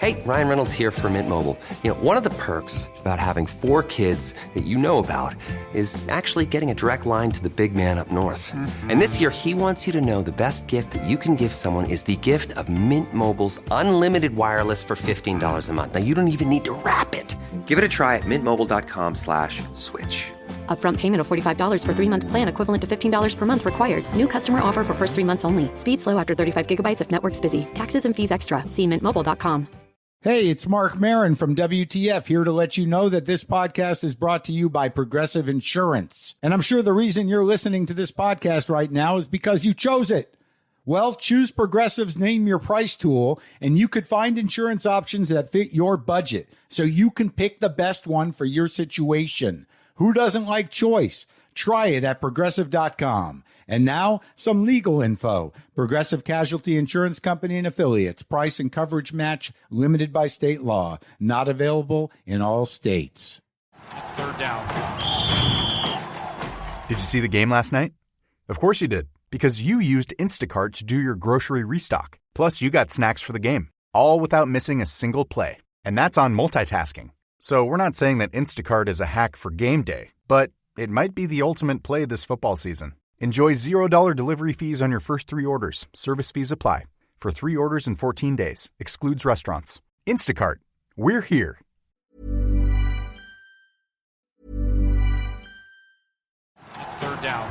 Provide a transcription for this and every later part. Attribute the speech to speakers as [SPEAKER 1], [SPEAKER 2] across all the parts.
[SPEAKER 1] Hey, Ryan Reynolds here for Mint Mobile. You know, one of the perks about having 4 kids that you know about is actually getting a direct line to the big man up north. And this year, he wants you to know the best gift that you can give someone is the gift of Mint Mobile's unlimited wireless for $15 a month. Now, you don't even need to wrap it. Give it a try at mintmobile.com/switch.
[SPEAKER 2] Upfront payment of $45 for 3-month plan equivalent to $15 per month required. New customer offer for first 3 months only. Speed slow after 35 gigabytes if network's busy. Taxes and fees extra. See mintmobile.com.
[SPEAKER 3] Hey, it's Mark Marin from WTF here to let you know that this podcast is brought to you by Progressive Insurance. And I'm sure the reason you're listening to this podcast right now is because you chose it. Well, choose Progressive's Name Your Price tool, and you could find insurance options that fit your budget, so you can pick the best one for your situation. Who doesn't like choice? Try it at Progressive.com. And now, some legal info. Progressive Casualty Insurance Company and Affiliates. Price and coverage match limited by state law. Not available in all states.
[SPEAKER 4] It's third down.
[SPEAKER 5] Did you see the game last night? Of course you did, because you used Instacart to do your grocery restock. Plus, you got snacks for the game, all without missing a single play. And that's on multitasking. So we're not saying that Instacart is a hack for game day, but it might be the ultimate play this football season. Enjoy $0 delivery fees on your first 3 orders. Service fees apply. For 3 orders in 14 days. Excludes restaurants. Instacart. We're here.
[SPEAKER 4] It's third down.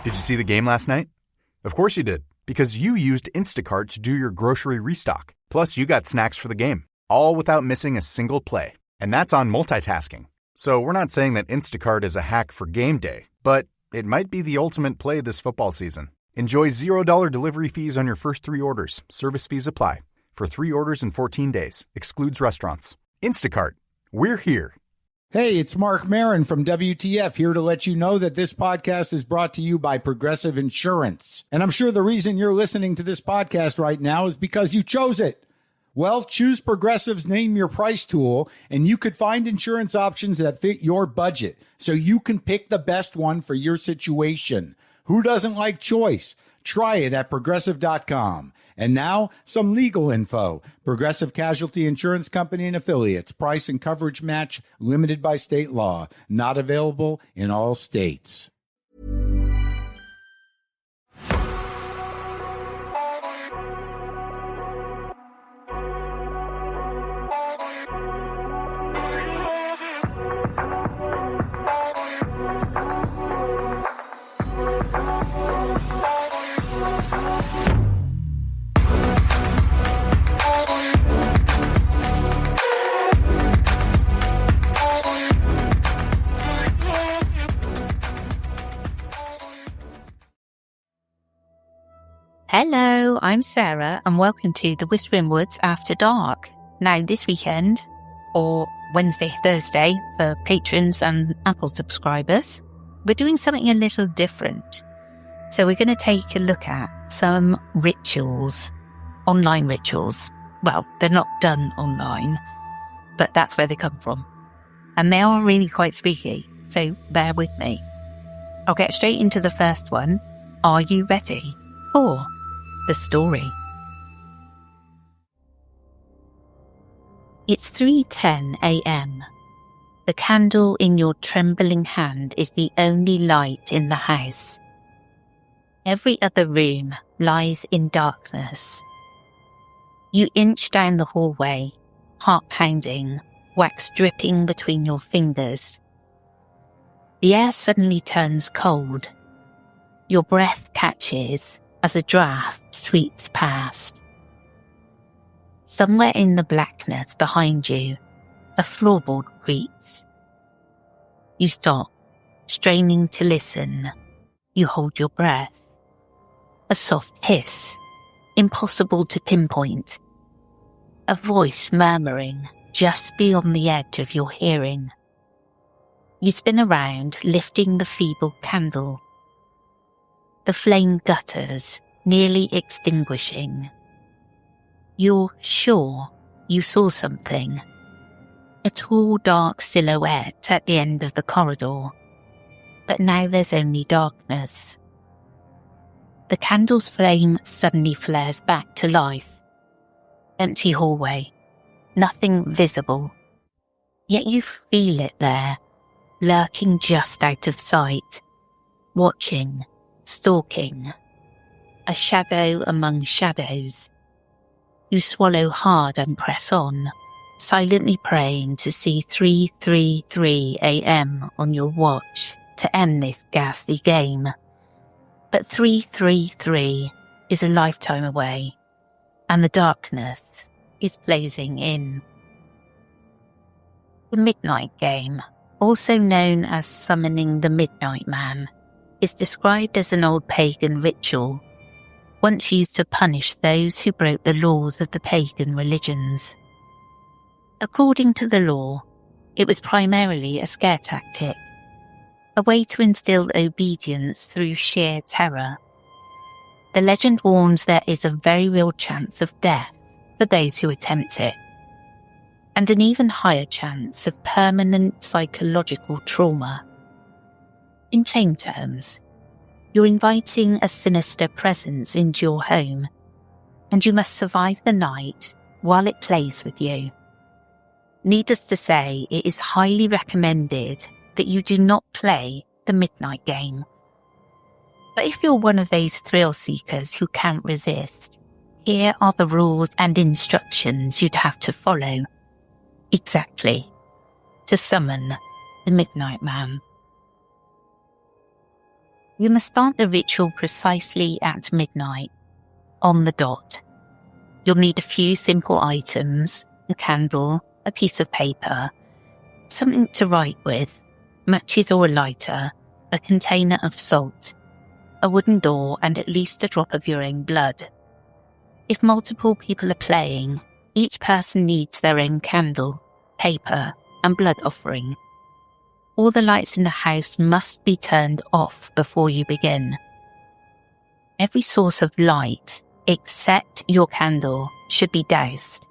[SPEAKER 5] Did you see the game last night? Of course you did, because you used Instacart to do your grocery restock. Plus, you got snacks for the game, all without missing a single play. And that's on multitasking. So we're not saying that Instacart is a hack for game day, but it might be the ultimate play this football season. Enjoy $0 delivery fees on your first 3 orders. Service fees apply. For 3 orders in 14 days. Excludes restaurants. Instacart. We're here.
[SPEAKER 3] Hey, it's Mark Marin from WTF here to let you know that this podcast is brought to you by Progressive Insurance. And I'm sure the reason you're listening to this podcast right now is because you chose it. Well, choose Progressive's Name Your Price tool, and you could find insurance options that fit your budget, so you can pick the best one for your situation. Who doesn't like choice? Try it at Progressive.com. And now, some legal info. Progressive Casualty Insurance Company and Affiliates. Price and coverage match limited by state law. Not available in all states.
[SPEAKER 6] Hello, I'm Sarah, and welcome to the Whispering Woods After Dark. Now, this weekend, or Wednesday, Thursday, for patrons and Apple subscribers, we're doing something a little different. So we're going to take a look at some rituals, online rituals. Well, they're not done online, but that's where they come from. And they are really quite spooky, so bear with me. I'll get straight into the first one. Are you ready for the story? It's 3:10 a.m. The candle in your trembling hand is the only light in the house. Every other room lies in darkness. You inch down the hallway, heart pounding, wax dripping between your fingers. The air suddenly turns cold. Your breath catches as a draft sweeps past. Somewhere in the blackness behind you, a floorboard creaks. You stop, straining to listen. You hold your breath. A soft hiss, impossible to pinpoint. A voice murmuring just beyond the edge of your hearing. You spin around, lifting the feeble candle. The flame gutters, nearly extinguishing. You're sure you saw something. A tall, dark silhouette at the end of the corridor. But now there's only darkness. The candle's flame suddenly flares back to life. Empty hallway. Nothing visible. Yet you feel it there, lurking just out of sight. Watching, stalking. A shadow among shadows. You swallow hard and press on, silently praying to see 3:33 a.m. on your watch to end this ghastly game. But 3:33 is a lifetime away, and the darkness is closing in. The Midnight Game, also known as summoning the Midnight Man, is described as an old pagan ritual, once used to punish those who broke the laws of the pagan religions. According to the law, it was primarily a scare tactic, a way to instill obedience through sheer terror. The legend warns there is a very real chance of death for those who attempt it, and an even higher chance of permanent psychological trauma. In plain terms, you're inviting a sinister presence into your home, and you must survive the night while it plays with you. Needless to say, it is highly recommended that you do not play the Midnight Game. But if you're one of those thrill seekers who can't resist, here are the rules and instructions you'd have to follow. Exactly. To summon the Midnight Man. You must start the ritual precisely at midnight, on the dot. You'll need a few simple items, a candle, a piece of paper, something to write with, matches or a lighter, a container of salt, a wooden door, and at least a drop of your own blood. If multiple people are playing, each person needs their own candle, paper, and blood offering. All the lights in the house must be turned off before you begin. Every source of light, except your candle, should be doused.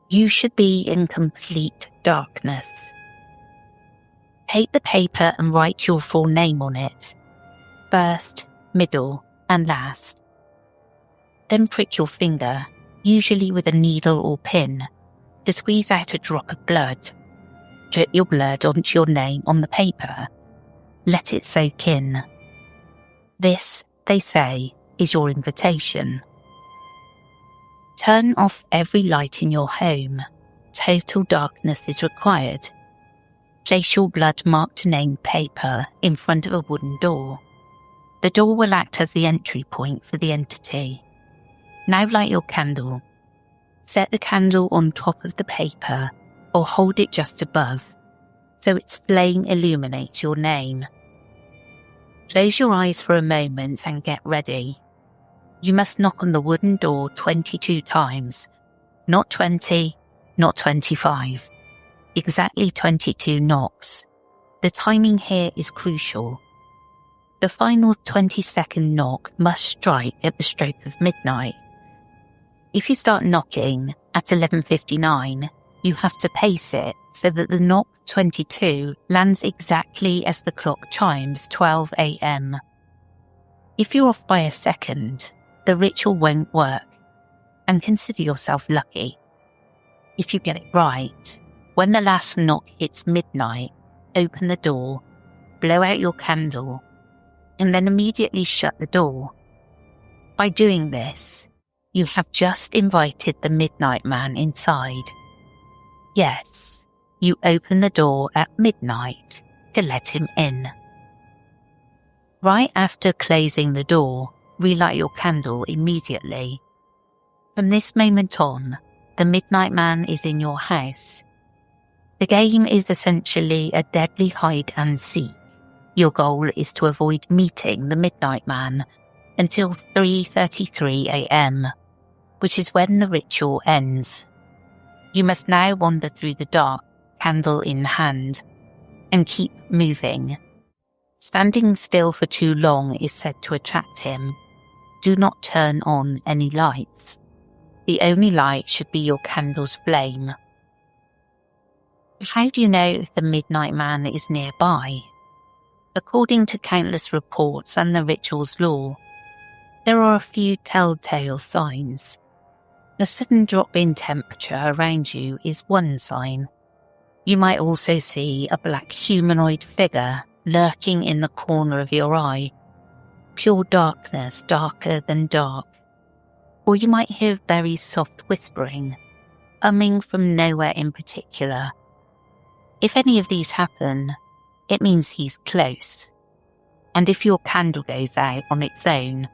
[SPEAKER 6] You should be in complete darkness. Take the paper and write your full name on it. First, middle, and last. Then prick your finger, usually with a needle or pin, to squeeze out a drop of blood. Drip your blood onto your name on the paper. Let it soak in. This, they say, is your invitation. Turn off every light in your home. Total darkness is required. Place your blood-marked name paper in front of a wooden door. The door will act as the entry point for the entity. Now light your candle. Set the candle on top of the paper or hold it just above, so its flame illuminates your name. Close your eyes for a moment and get ready. You must knock on the wooden door 22 times. Not 20, not 25. Exactly 22 knocks. The timing here is crucial. The final 20-second knock must strike at the stroke of midnight. If you start knocking at 11:59, you have to pace it so that the knock 22 lands exactly as the clock chimes 12 a.m. If you're off by a second, the ritual won't work, and consider yourself lucky. If you get it right, when the last knock hits midnight, open the door, blow out your candle, and then immediately shut the door. By doing this, you have just invited the Midnight Man inside. Yes, you open the door at midnight to let him in. Right after closing the door, relight your candle immediately. From this moment on, the Midnight Man is in your house. The game is essentially a deadly hide and seek. Your goal is to avoid meeting the Midnight Man until 3:33 a.m., which is when the ritual ends. You must now wander through the dark, candle in hand, and keep moving. Standing still for too long is said to attract him. Do not turn on any lights. The only light should be your candle's flame. How do you know if the Midnight Man is nearby? According to countless reports and the ritual's lore, there are a few telltale signs. A sudden drop in temperature around you is one sign. You might also see a black humanoid figure lurking in the corner of your eye. Pure darkness, darker than dark. Or you might hear very soft whispering, umming from nowhere in particular. If any of these happen, it means he's close. And if your candle goes out on its own,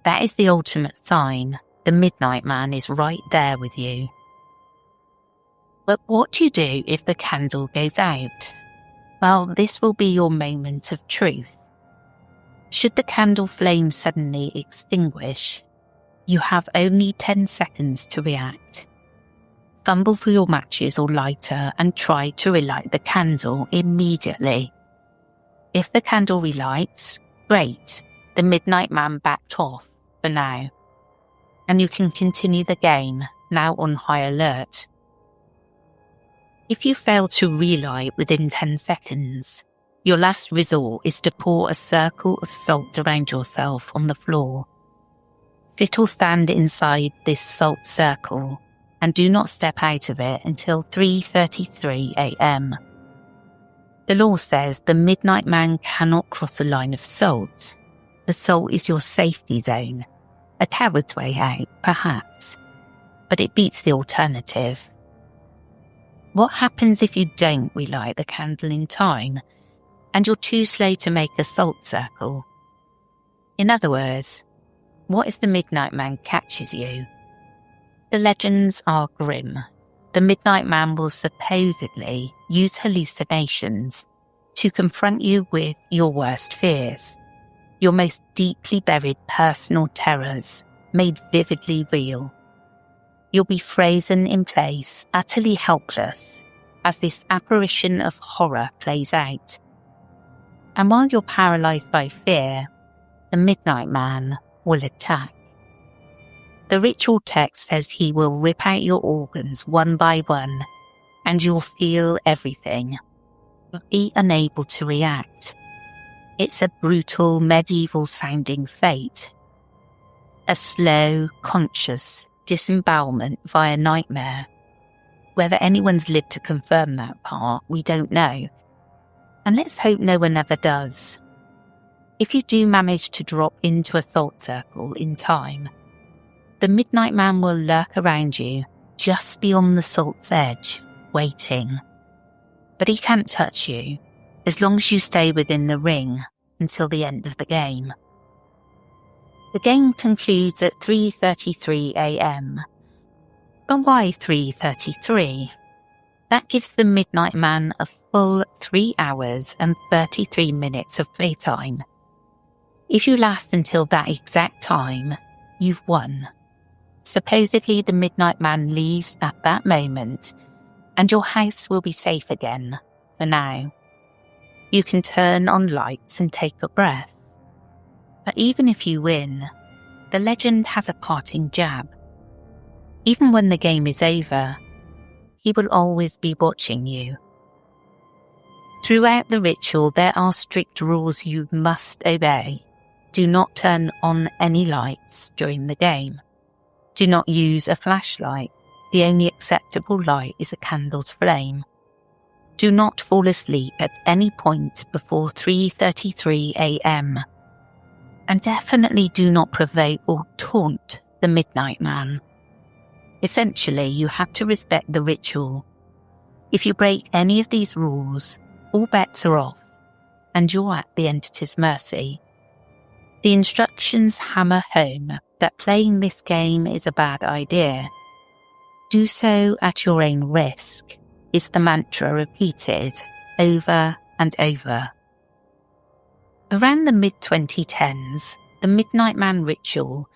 [SPEAKER 6] that is the ultimate sign the Midnight Man is right there with you. But what do you do if the candle goes out? Well, this will be your moment of truth. Should the candle flame suddenly extinguish, you have only 10 seconds to react. Fumble for your matches or lighter and try to relight the candle immediately. If the candle relights, great, the Midnight Man backed off for now. And you can continue the game, now on high alert. If you fail to relight within 10 seconds, your last resort is to pour a circle of salt around yourself on the floor. Sit or stand inside this salt circle and do not step out of it until 3:33 a.m. The law says the Midnight Man cannot cross a line of salt. The salt is your safety zone. A coward's way out, perhaps, but it beats the alternative. What happens if you don't relight the candle in time and you're too slow to make a salt circle? In other words, what if the Midnight Man catches you? The legends are grim. The Midnight Man will supposedly use hallucinations to confront you with your worst fears, your most deeply buried personal terrors made vividly real. You'll be frozen in place, utterly helpless, as this apparition of horror plays out. And while you're paralysed by fear, the Midnight Man will attack. The ritual text says he will rip out your organs one by one, and you'll feel everything, but be unable to react. It's a brutal, medieval-sounding fate. A slow, conscious disembowelment via nightmare. Whether anyone's lived to confirm that part, we don't know. And let's hope no one ever does. If you do manage to drop into a salt circle in time, the Midnight Man will lurk around you just beyond the salt's edge, waiting. But he can't touch you, as long as you stay within the ring until the end of the game. The game concludes at 3:33 a.m. But why 3:33? That gives the Midnight Man a full 3 hours and 33 minutes of playtime. If you last until that exact time, you've won. Supposedly the Midnight Man leaves at that moment, and your house will be safe again, for now. You can turn on lights and take a breath. But even if you win, the legend has a parting jab. Even when the game is over, he will always be watching you. Throughout the ritual, there are strict rules you must obey. Do not turn on any lights during the game. Do not use a flashlight. The only acceptable light is a candle's flame. Do not fall asleep at any point before 3:33 a.m. And definitely do not provoke or taunt the Midnight Man. Essentially, you have to respect the ritual. If you break any of these rules, all bets are off, and you're at the entity's mercy. The instructions hammer home that playing this game is a bad idea. Do so at your own risk, is the mantra repeated over and over. Around the mid-2010s, the Midnight Man ritual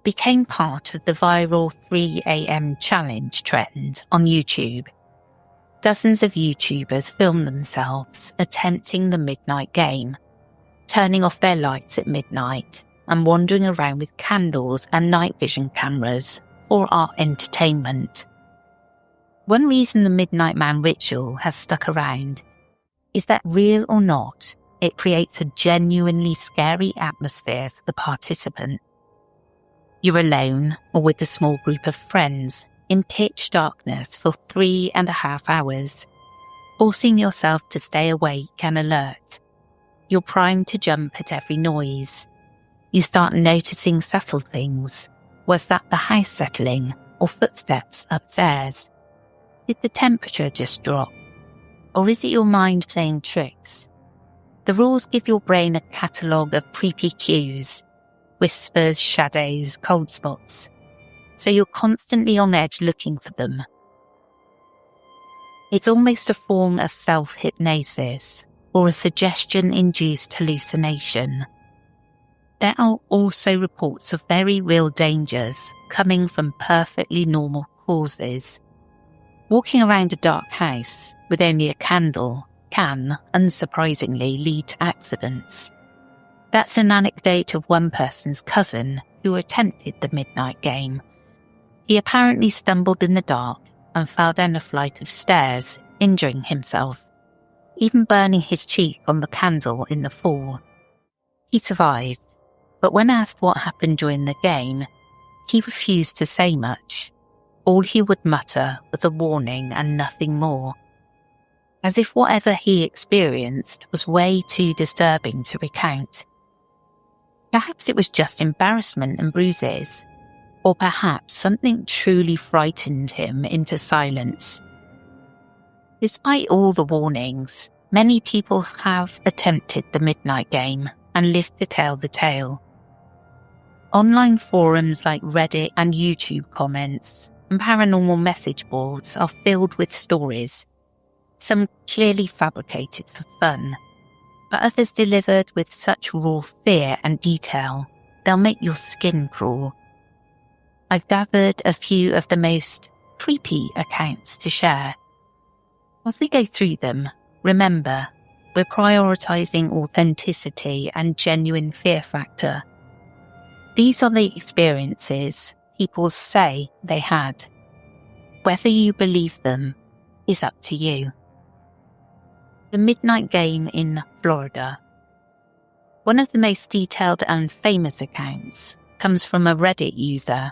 [SPEAKER 6] became part of the viral 3 a.m. challenge trend on YouTube. Dozens of YouTubers filmed themselves attempting the midnight game, turning off their lights at midnight and wandering around with candles and night vision cameras for our entertainment. One reason the Midnight Man ritual has stuck around is that, real or not, it creates a genuinely scary atmosphere for the participant. You're alone or with a small group of friends in pitch darkness for 3.5 hours, forcing yourself to stay awake and alert. You're primed to jump at every noise. You start noticing subtle things. Was that the house settling or footsteps upstairs? Did the temperature just drop? Or is it your mind playing tricks? The rules give your brain a catalogue of creepy cues, whispers, shadows, cold spots. So you're constantly on edge looking for them. It's almost a form of self-hypnosis or a suggestion-induced hallucination. There are also reports of very real dangers coming from perfectly normal causes. Walking around a dark house with only a candle can, unsurprisingly, lead to accidents. That's an anecdote of one person's cousin who attempted the midnight game. He apparently stumbled in the dark and fell down a flight of stairs, injuring himself, even burning his cheek on the candle in the fall. He survived, but when asked what happened during the game, he refused to say much. All he would mutter was a warning and nothing more, as if whatever he experienced was way too disturbing to recount. Perhaps it was just embarrassment and bruises, or perhaps something truly frightened him into silence. Despite all the warnings, many people have attempted the midnight game and lived to tell the tale. Online forums like Reddit and YouTube comments and paranormal message boards are filled with stories, some clearly fabricated for fun, but others delivered with such raw fear and detail, they'll make your skin crawl. I've gathered a few of the most creepy accounts to share. As we go through them, remember, we're prioritising authenticity and genuine fear factor. These are the experiences people say they had. Whether you believe them is up to you. The midnight game in Florida. One of the most detailed and famous accounts comes from a Reddit user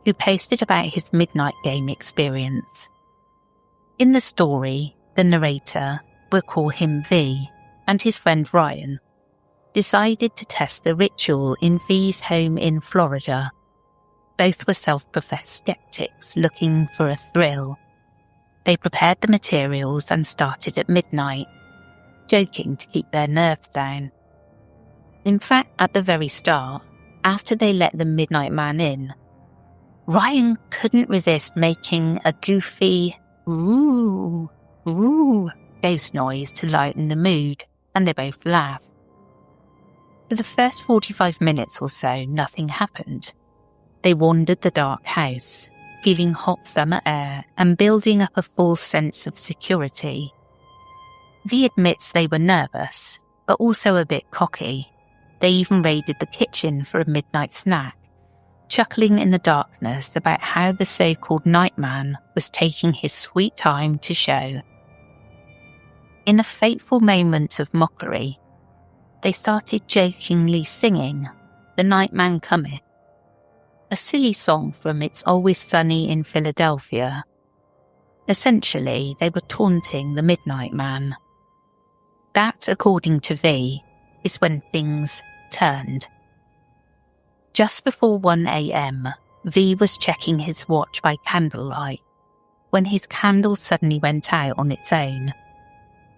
[SPEAKER 6] who posted about his midnight game experience. In the story, the narrator, we'll call him V, and his friend Ryan, decided to test the ritual in V's home in Florida. Both were self-professed skeptics looking for a thrill. They prepared the materials and started at midnight, joking to keep their nerves down. In fact, at the very start, after they let the midnight man in, Ryan couldn't resist making a goofy "ooh, ooh" ghost noise to lighten the mood, and they both laughed. For the first 45 minutes or so, nothing happened. They wandered the dark house, feeling hot summer air and building up a false sense of security. V admits they were nervous, but also a bit cocky. They even raided the kitchen for a midnight snack, chuckling in the darkness about how the so-called nightman was taking his sweet time to show. In a fateful moment of mockery, they started jokingly singing "The Nightman Cometh," a silly song from It's Always Sunny in Philadelphia. Essentially, they were taunting the Midnight Man. That, according to V, is when things turned. Just before 1 a.m, V was checking his watch by candlelight when his candle suddenly went out on its own.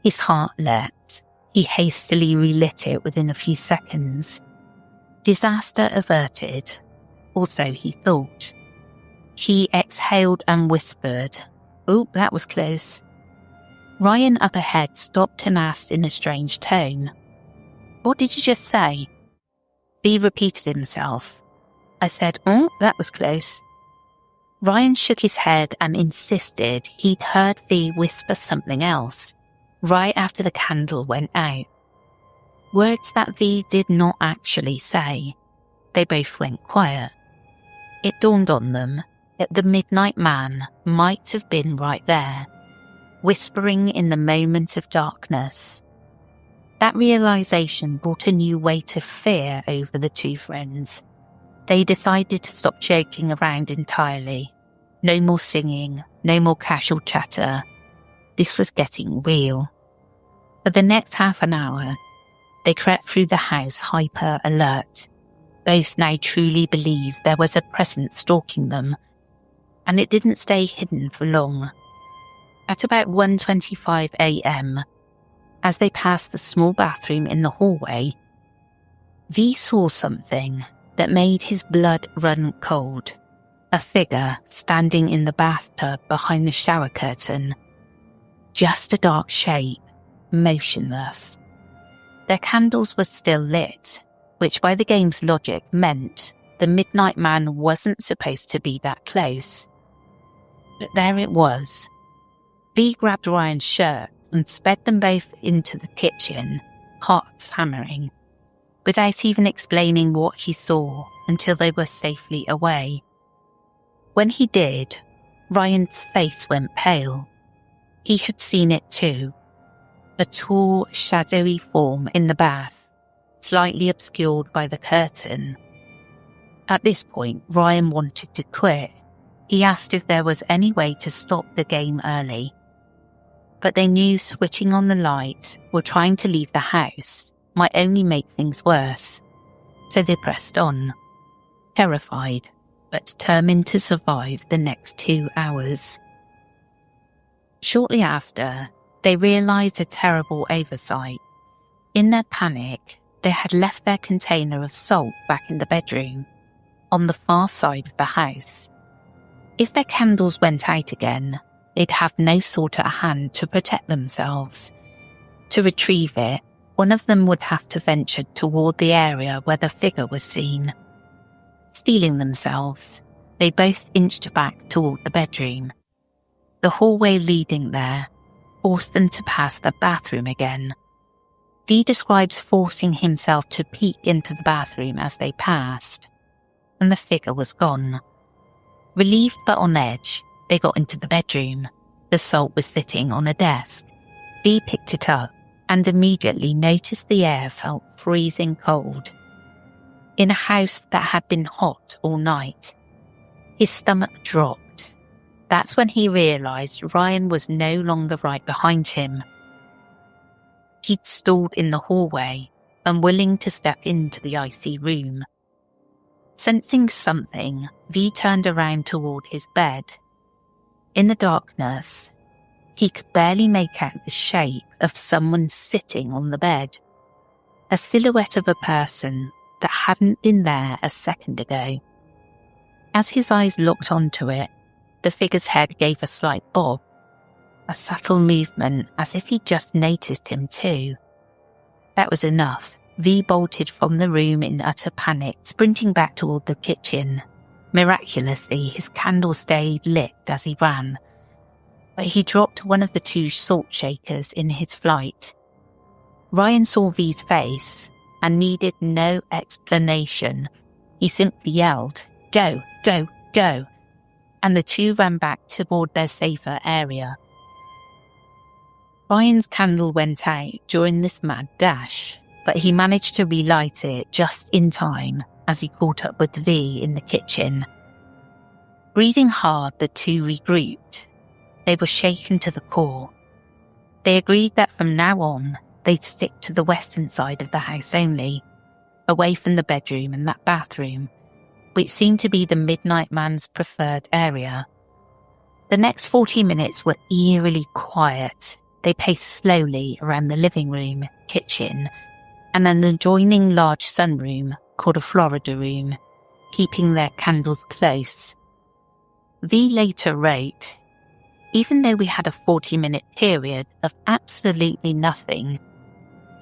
[SPEAKER 6] His heart leapt. He hastily relit it within a few seconds. Disaster averted, or so he thought. He exhaled and whispered, "Oh, that was close." Ryan up ahead stopped and asked in a strange tone, "What did you just say?" V repeated himself. I said, "Oh, that was close." Ryan shook his head and insisted he'd heard V whisper something else, right after the candle went out. Words that V did not actually say. They both went quiet. It dawned on them that the Midnight Man might have been right there, whispering in the moment of darkness. That realization brought a new weight of fear over the two friends. They decided to stop joking around entirely. No more singing, no more casual chatter. This was getting real. For the next half an hour, they crept through the house hyper alert. Both now truly believed there was a presence stalking them, and it didn't stay hidden for long. At about 1:25 a.m, as they passed the small bathroom in the hallway, V saw something that made his blood run cold. A figure standing in the bathtub behind the shower curtain. Just a dark shape, motionless. Their candles were still lit, which by the game's logic meant the Midnight Man wasn't supposed to be that close. But there it was. V grabbed Ryan's shirt and sped them both into the kitchen, hearts hammering, without even explaining what he saw until they were safely away. When he did, Ryan's face went pale. He had seen it too. A tall, shadowy form in the bath, slightly obscured by the curtain. At this point, Ryan wanted to quit. He asked if there was any way to stop the game early. But they knew switching on the light or trying to leave the house might only make things worse. So they pressed on, terrified, but determined to survive the next 2 hours. Shortly after, they realised a terrible oversight. In their panic, they had left their container of salt back in the bedroom, on the far side of the house. If their candles went out again, they'd have no salt at hand to protect themselves. To retrieve it, one of them would have to venture toward the area where the figure was seen. Steeling themselves, they both inched back toward the bedroom. The hallway leading there forced them to pass the bathroom again. Dee describes forcing himself to peek into the bathroom as they passed, and the figure was gone. Relieved but on edge, they got into the bedroom. The salt was sitting on a desk. Dee picked it up and immediately noticed the air felt freezing cold. In a house that had been hot all night, his stomach dropped. That's when he realised Ryan was no longer right behind him. He'd stalled in the hallway, unwilling to step into the icy room. Sensing something, V turned around toward his bed. In the darkness, he could barely make out the shape of someone sitting on the bed. A silhouette of a person that hadn't been there a second ago. As his eyes locked onto it, the figure's head gave a slight bob, a subtle movement as if he'd just noticed him too. That was enough. V bolted from the room in utter panic, sprinting back toward the kitchen. Miraculously, his candle stayed lit as he ran, but he dropped one of the 2 salt shakers in his flight. Ryan saw V's face and needed no explanation. He simply yelled, "Go, go, go," and the 2 ran back toward their safer area. Ryan's candle went out during this mad dash, but he managed to relight it just in time as he caught up with V in the kitchen. Breathing hard, the 2 regrouped. They were shaken to the core. They agreed that from now on, they'd stick to the western side of the house only, away from the bedroom and that bathroom, which seemed to be the Midnight Man's preferred area. The next 40 minutes were eerily quiet. They paced slowly around the living room, kitchen, and an adjoining large sunroom called a Florida room, keeping their candles close. V later wrote, "Even though we had a 40-minute period of absolutely nothing,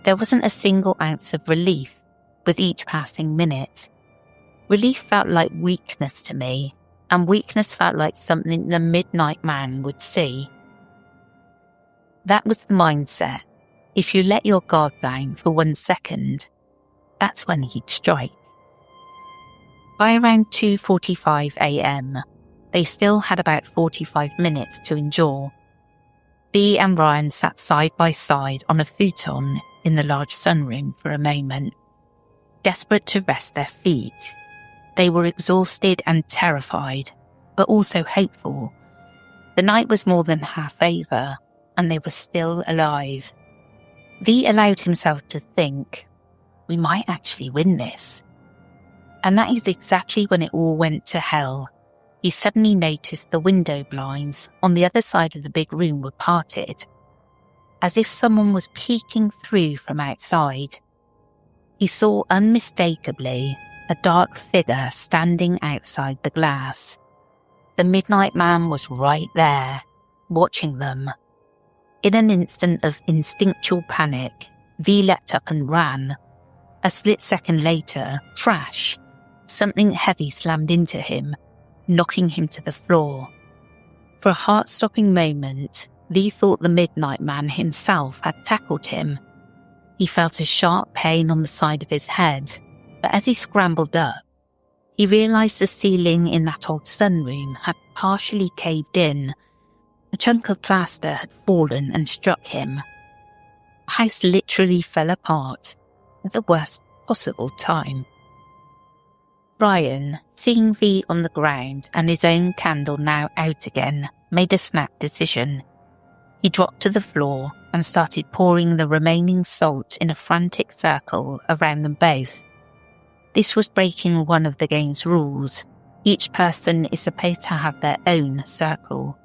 [SPEAKER 6] there wasn't a single ounce of relief with each passing minute. Relief felt like weakness to me, and weakness felt like something the Midnight Man would see." That was the mindset. If you let your guard down for 1 second, that's when he'd strike. By around 2:45 a.m, they still had about 45 minutes to endure. V and Ryan sat side by side on a futon in the large sunroom for a moment, desperate to rest their feet. They were exhausted and terrified, but also hopeful. The night was more than half over, and they were still alive. V allowed himself to think, we might actually win this. And that is exactly when it all went to hell. He suddenly noticed the window blinds on the other side of the big room were parted, as if someone was peeking through from outside. He saw unmistakably a dark figure standing outside the glass. The Midnight Man was right there, watching them. In an instant of instinctual panic, V leapt up and ran. A split second later, crash! Something heavy slammed into him, knocking him to the floor. For a heart-stopping moment, V thought the Midnight Man himself had tackled him. He felt a sharp pain on the side of his head, but as he scrambled up, he realised the ceiling in that old sunroom had partially caved in. A chunk of plaster had fallen and struck him. The house literally fell apart at the worst possible time. Ryan, seeing V on the ground and his own candle now out again, made a snap decision. He dropped to the floor and started pouring the remaining salt in a frantic circle around them both. This was breaking one of the game's rules. Each person is supposed to have their own circle.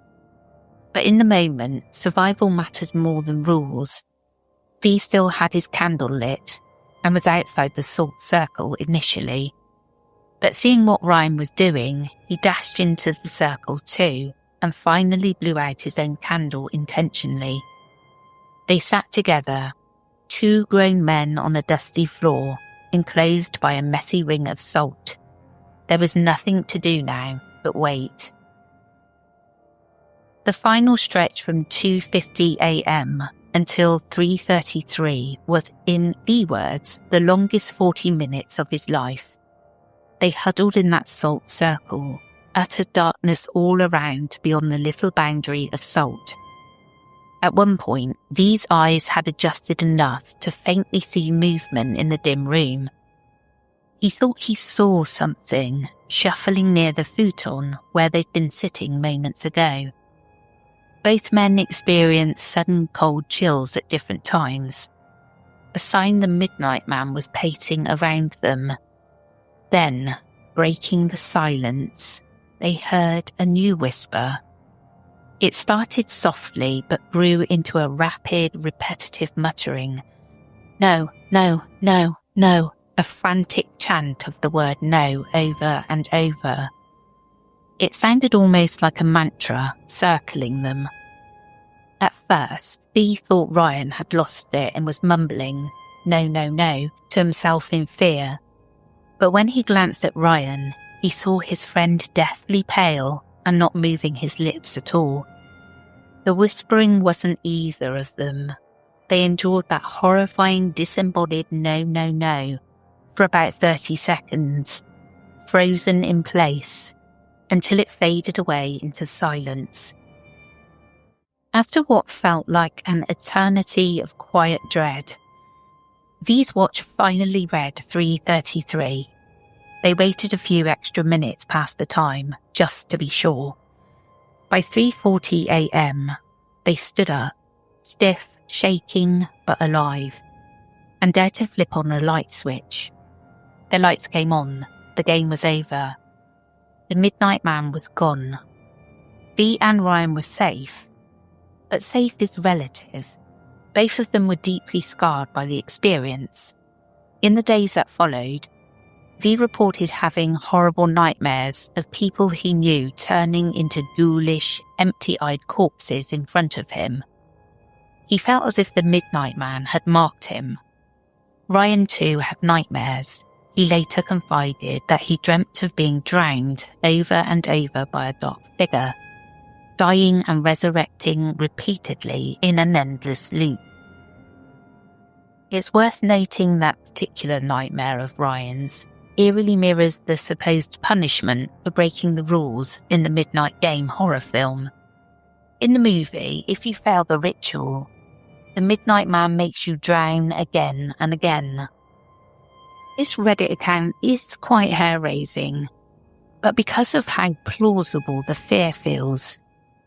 [SPEAKER 6] But in the moment, survival mattered more than rules. V still had his candle lit and was outside the salt circle initially. But seeing what Ryan was doing, he dashed into the circle too and finally blew out his own candle intentionally. They sat together, two grown men on a dusty floor, enclosed by a messy ring of salt. There was nothing to do now but wait. The final stretch from 2:50 a.m. until 3:33 was, in V words, the longest 40 minutes of his life. They huddled in that salt circle, utter darkness all around beyond the little boundary of salt. At one point, V's eyes had adjusted enough to faintly see movement in the dim room. He thought he saw something shuffling near the futon where they'd been sitting moments ago. Both men experienced sudden cold chills at different times, a sign the Midnight Man was pacing around them. Then, breaking the silence, they heard a new whisper. It started softly but grew into a rapid, repetitive muttering. No, no, no, no, a frantic chant of the word no over and over. It sounded almost like a mantra circling them. At first, V thought Ryan had lost it and was mumbling, no, no, no, to himself in fear. But when he glanced at Ryan, he saw his friend deathly pale and not moving his lips at all. The whispering wasn't either of them. They endured that horrifying disembodied no, no, no for about 30 seconds, frozen in place, until it faded away into silence. After what felt like an eternity of quiet dread, V's watch finally read 3:33. They waited a few extra minutes past the time, just to be sure. By 3:40 a.m, they stood up, stiff, shaking, but alive, and dared to flip on a light switch. The lights came on. The game was over. The Midnight Man was gone. V and Ryan were safe, but safe is relative. Both of them were deeply scarred by the experience. In the days that followed, V reported having horrible nightmares of people he knew turning into ghoulish, empty-eyed corpses in front of him. He felt as if the Midnight Man had marked him. Ryan too had nightmares. He later confided that he dreamt of being drowned over and over by a dark figure, dying and resurrecting repeatedly in an endless loop. It's worth noting that particular nightmare of Ryan's eerily mirrors the supposed punishment for breaking the rules in the Midnight Game horror film. In the movie, if you fail the ritual, the Midnight Man makes you drown again and again. This Reddit account is quite hair-raising, but because of how plausible the fear feels,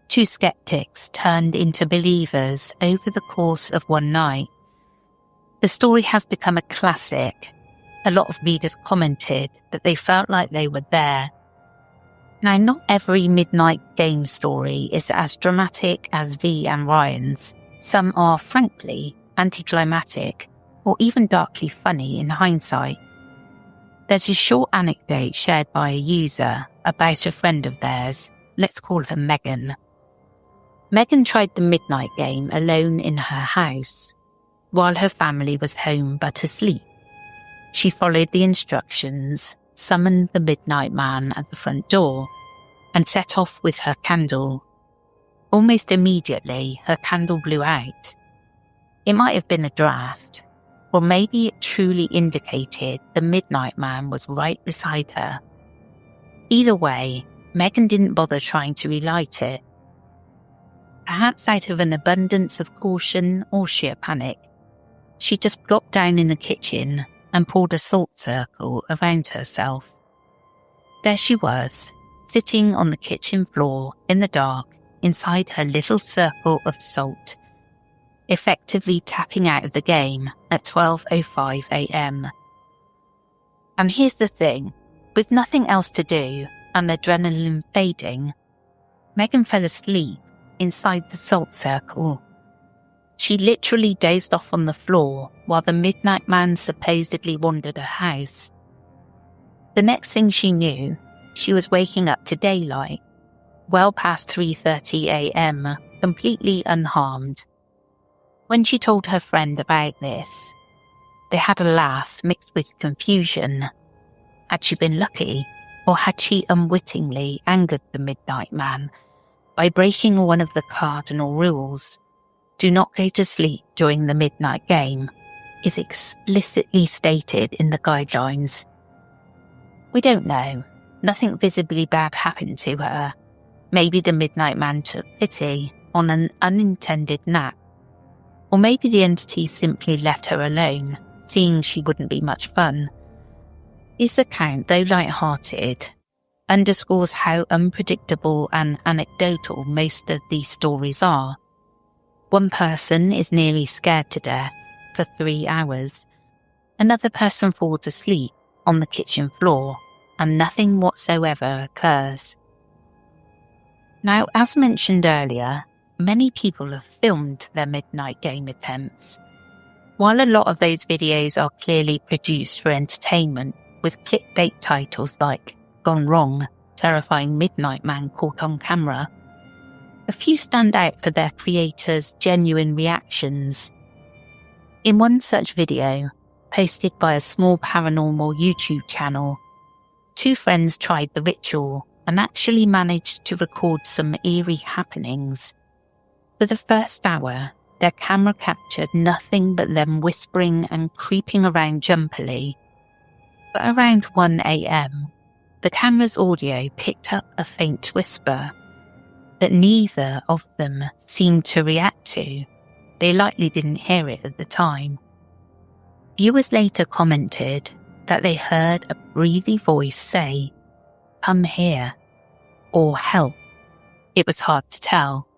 [SPEAKER 6] 2 skeptics turned into believers over the course of one night. The story has become a classic. A lot of readers commented that they felt like they were there. Now, not every midnight game story is as dramatic as V and Ryan's. Some are, frankly, anticlimactic or even darkly funny in hindsight. There's a short anecdote shared by a user about a friend of theirs. Let's call her Megan. Megan tried the midnight game alone in her house, while her family was home but asleep. She followed the instructions, summoned the midnight man at the front door, and set off with her candle. Almost immediately, her candle blew out. It might have been a draft, or maybe it truly indicated the midnight man was right beside her. Either way, Megan didn't bother trying to relight it. Perhaps out of an abundance of caution or sheer panic, she just plopped down in the kitchen and poured a salt circle around herself. There she was, sitting on the kitchen floor in the dark inside her little circle of salt, effectively tapping out of the game at 12:05 a.m. And here's the thing, with nothing else to do and adrenaline fading, Megan fell asleep inside the salt circle. She literally dozed off on the floor while the midnight man supposedly wandered her house. The next thing she knew, she was waking up to daylight, well past 3:30 a.m, completely unharmed. When she told her friend about this, they had a laugh mixed with confusion. Had she been lucky, or had she unwittingly angered the midnight man by breaking one of the cardinal rules? Do not go to sleep during the midnight game is explicitly stated in the guidelines. We don't know. Nothing visibly bad happened to her. Maybe the midnight man took pity on an unintended nap. Or maybe the entity simply left her alone, seeing she wouldn't be much fun. This account, though light-hearted, underscores how unpredictable and anecdotal most of these stories are. One person is nearly scared to death for 3 hours. Another person falls asleep on the kitchen floor, and nothing whatsoever occurs. Now, as mentioned earlier, many people have filmed their midnight game attempts. While a lot of those videos are clearly produced for entertainment, with clickbait titles like "Gone Wrong, Terrifying Midnight Man Caught on Camera," a few stand out for their creators' genuine reactions. In one such video, posted by a small paranormal YouTube channel, 2 friends tried the ritual and actually managed to record some eerie happenings. For the first hour, their camera captured nothing but them whispering and creeping around jumpily. But around 1 a.m, the camera's audio picked up a faint whisper that neither of them seemed to react to. They likely didn't hear it at the time. Viewers later commented that they heard a breathy voice say, "Come here," or "Help." It was hard to tell.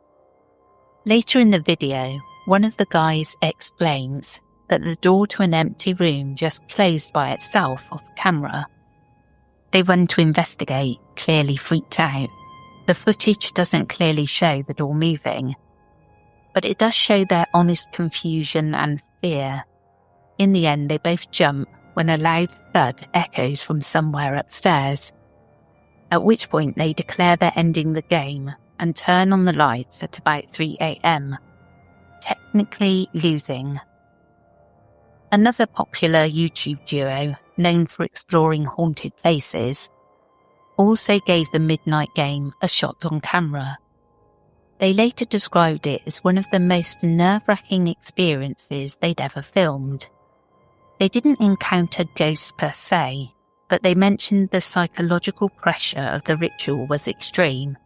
[SPEAKER 6] Later in the video, one of the guys explains that the door to an empty room just closed by itself off camera. They run to investigate, clearly freaked out. The footage doesn't clearly show the door moving, but it does show their honest confusion and fear. In the end, they both jump when a loud thud echoes from somewhere upstairs, at which point they declare they're ending the game and turn on the lights at about 3 a.m, technically losing. Another popular YouTube duo, known for exploring haunted places, also gave the midnight game a shot on camera. They later described it as one of the most nerve-wracking experiences they'd ever filmed. They didn't encounter ghosts per se, but they mentioned the psychological pressure of the ritual was extreme.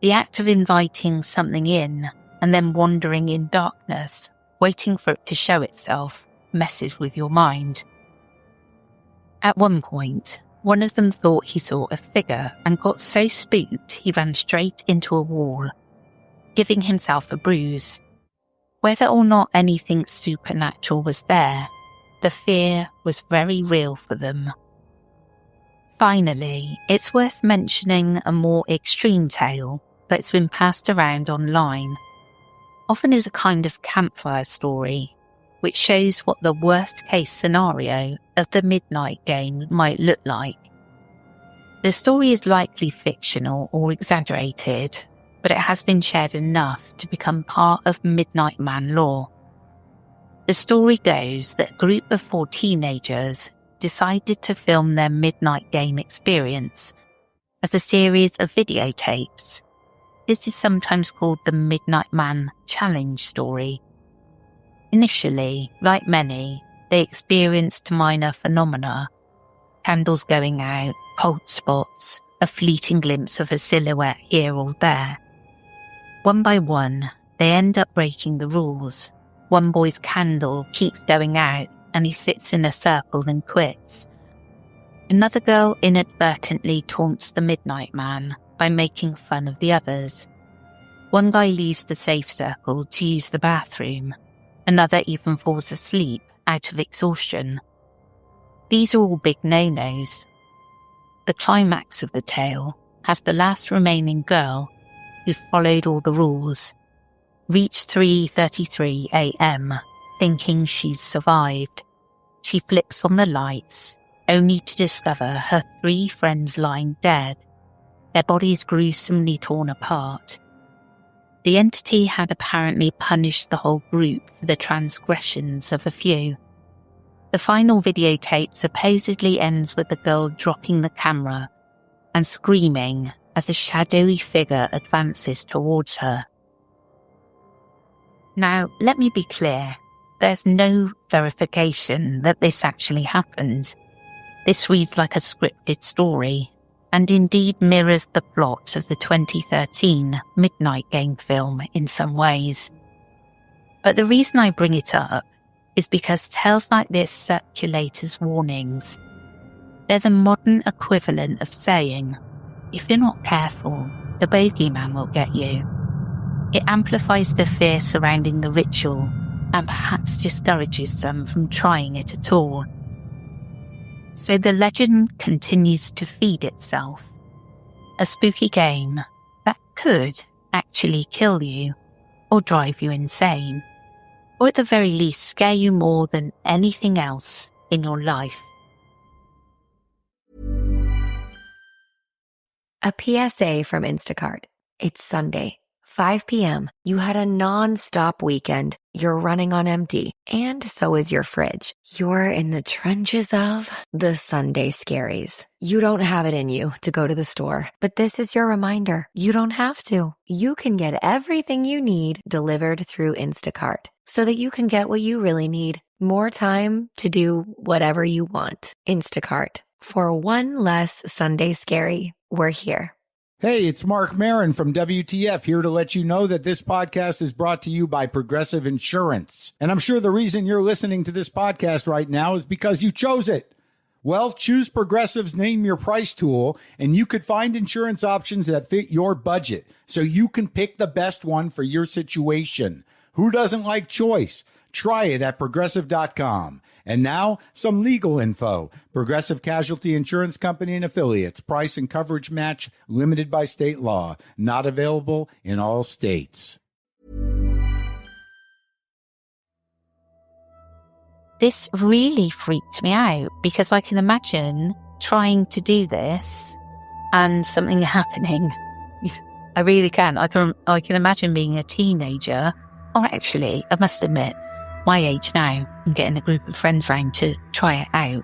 [SPEAKER 6] The act of inviting something in and then wandering in darkness, waiting for it to show itself, messes with your mind. At one point, one of them thought he saw a figure and got so spooked he ran straight into a wall, giving himself a bruise. Whether or not anything supernatural was there, the fear was very real for them. Finally, it's worth mentioning a more extreme tale that's been passed around online, often as a kind of campfire story, which shows what the worst-case scenario of the midnight game might look like. The story is likely fictional or exaggerated, but it has been shared enough to become part of Midnight Man lore. The story goes that a group of 4 teenagers decided to film their midnight game experience as a series of videotapes. This is sometimes called the Midnight Man Challenge story. Initially, like many, they experienced minor phenomena: candles going out, cold spots, a fleeting glimpse of a silhouette here or there. One by one, they end up breaking the rules. One boy's candle keeps going out and he sits in a circle and quits. Another girl inadvertently taunts the Midnight Man by making fun of the others. One guy leaves the safe circle to use the bathroom. Another even falls asleep out of exhaustion. These are all big no-nos. The climax of the tale has the last remaining girl, who followed all the rules, reach 3:33 a.m, thinking she's survived. She flips on the lights, only to discover her 3 friends lying dead, their bodies gruesomely torn apart. The entity had apparently punished the whole group for the transgressions of a few. The final videotape supposedly ends with the girl dropping the camera and screaming as a shadowy figure advances towards her. Now, let me be clear, there's no verification that this actually happened. This reads like a scripted story, and indeed mirrors the plot of the 2013 Midnight Game film in some ways. But the reason I bring it up is because tales like this circulate as warnings. They're the modern equivalent of saying, if you're not careful, the bogeyman will get you. It amplifies the fear surrounding the ritual and perhaps discourages some from trying it at all. So the legend continues to feed itself. A spooky game that could actually kill you or drive you insane, or at the very least scare you more than anything else in your life.
[SPEAKER 7] A PSA from Instacart. It's Sunday, 5 p.m. You had a non-stop weekend. You're running on empty, and so is your fridge. You're in the trenches of the Sunday scaries. You don't have it in you to go to the store, but this is your reminder. You don't have to. You can get everything you need delivered through Instacart so that you can get what you really need. More time to do whatever you want. Instacart. For one less Sunday scary, we're here.
[SPEAKER 3] Hey, it's Mark Marin from WTF here to let you know that this podcast is brought to you by Progressive Insurance. And I'm sure the reason you're listening to this podcast right now is because you chose it. Well, choose Progressive's Name Your Price tool, and you could find insurance options that fit your budget, so you can pick the best one for your situation. Who doesn't like choice? Try it at Progressive.com. And now, some legal info. Progressive Casualty Insurance Company and Affiliates. Price and coverage match limited by state law. Not available in all states.
[SPEAKER 6] This really freaked me out because I can imagine trying to do this and something happening. I really can. I can imagine being a teenager, or actually, I must admit, my age now, and getting a group of friends round to try it out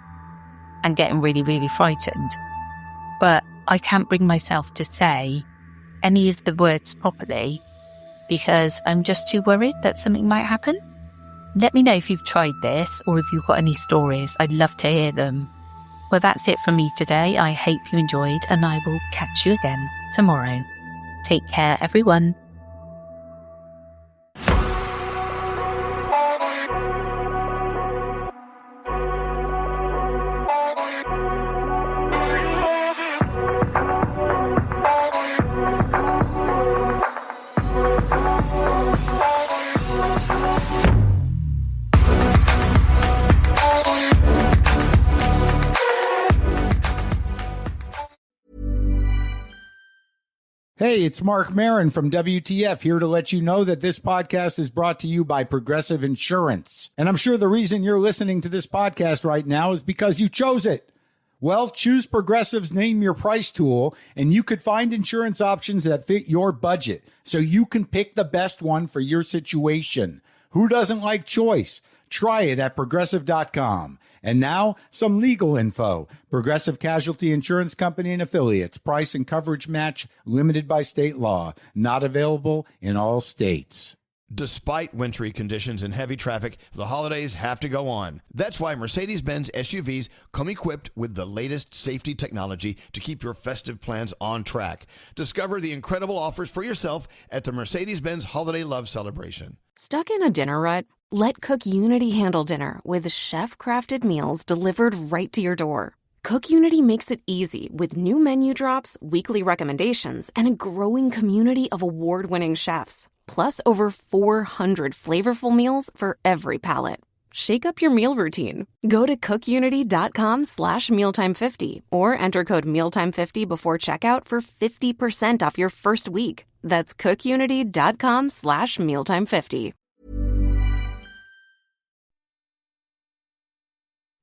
[SPEAKER 6] and getting really, really frightened. But I can't bring myself to say any of the words properly because I'm just too worried that something might happen. Let me know if you've tried this or if you've got any stories. I'd love to hear them. Well, that's it from me today. I hope you enjoyed, and I will catch you again tomorrow. Take care, everyone.
[SPEAKER 3] Hey, it's Mark Marin from WTF here to let you know that this podcast is brought to you by Progressive Insurance. And I'm sure the reason you're listening to this podcast right now is because you chose it. Well, choose Progressive's Name Your Price tool, and you could find insurance options that fit your budget, so you can pick the best one for your situation. Who doesn't like choice? Try it at Progressive.com. And now, some legal info. Progressive Casualty Insurance Company and Affiliates. Price and coverage match limited by state law. Not available in all states.
[SPEAKER 8] Despite wintry conditions and heavy traffic, the holidays have to go on. That's why Mercedes-Benz SUVs come equipped with the latest safety technology to keep your festive plans on track. Discover the incredible offers for yourself at the Mercedes-Benz Holiday Love Celebration.
[SPEAKER 9] Stuck in a dinner rut? Let Cook Unity handle dinner with chef-crafted meals delivered right to your door. Cook Unity makes it easy with new menu drops, weekly recommendations, and a growing community of award-winning chefs. Plus over 400 flavorful meals for every palate. Shake up your meal routine. Go to cookunity.com/mealtime50 or enter code mealtime50 before checkout for 50% off your first week. That's cookunity.com/mealtime50.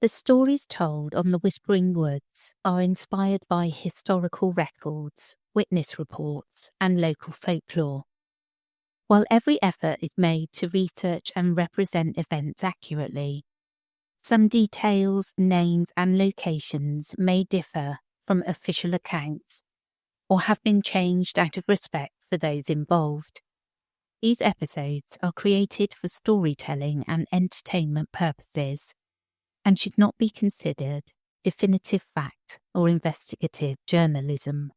[SPEAKER 6] The stories told on the Whispering Woods are inspired by historical records, witness reports, and local folklore. While every effort is made to research and represent events accurately, some details, names, and locations may differ from official accounts or have been changed out of respect for those involved. These episodes are created for storytelling and entertainment purposes and should not be considered definitive fact or investigative journalism.